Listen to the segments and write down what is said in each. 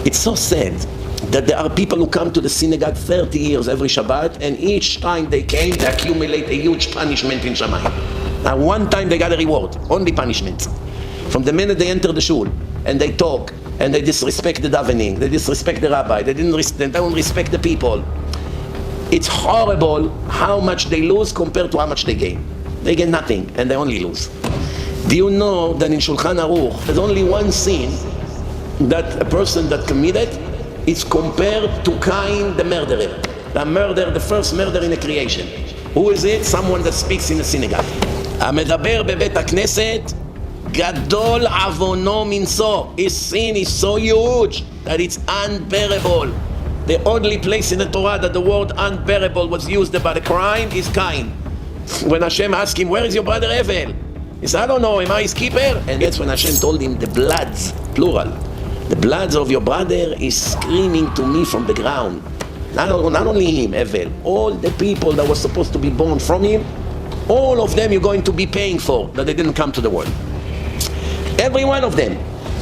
It's so sad that there are people who come to the synagogue 30 years every Shabbat, and each time they came, they accumulate a huge punishment in Shamayim. Now, one time they got a reward, only punishment. From the minute they enter the shul, and they talk, and they disrespect the davening, they disrespect the rabbi, they don't respect the people. It's horrible how much they lose compared to how much they gain. They gain nothing, and they only lose. Do you know that in Shulchan Aruch, there's only one sin that a person that committed is compared to Cain, the murderer. The first murder in the creation. Who is it? Someone that speaks in the synagogue. המדבר בבית הכנסת, גדול עוונו מנשוא. His sin is so huge that it's unbearable. The only place in the Torah that the word unbearable was used about a crime is Cain. When Hashem asked him, where is your brother Hevel? He said, I don't know, am I his keeper? And that's when Hashem told him, the bloods, plural, the bloods of your brother is screaming to me from the ground. Not only him, Hevel, all the people that were supposed to be born from him, all of them you're going to be paying for, that they didn't come to the world. Every one of them.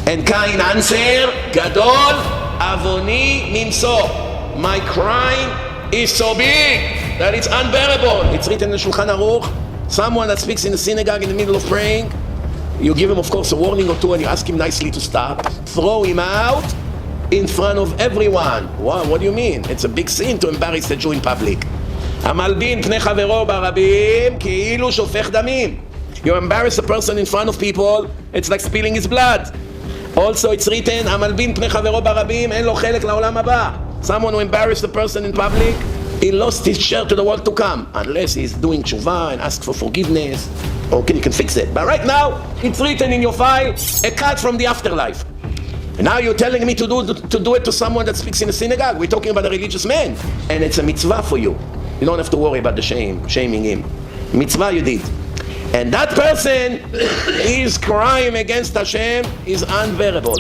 And Cain answered, Gadol avoni mimso. My crime is so big that it's unbearable. It's written in Shulchan Aruch. Someone that speaks in the synagogue in the middle of praying, you give him, of course, a warning or two, and you ask him nicely to stop. Throw him out in front of everyone. Wow, what do you mean? It's a big sin to embarrass the Jew in public. המלבין פני חברו ברבים כאילו שופך דמים. You embarrass a person in front of people, it's like spilling his blood. Also it's written, המלבין פני חברו ברבים אין לו חלק לעולם הבא. Someone who embarrassed a person in public, he lost his share to the world to come, unless he's doing tshuva and ask for forgiveness. Okay, you can fix it. But right now, it's written in your file, a cut from the afterlife. And now you're telling me to do it to someone that speaks in a synagogue. We're talking about a religious man. And it's a mitzvah for you. You don't have to worry about the shaming him. Mitzvah you did. And that person, his crime against Hashem is unbearable.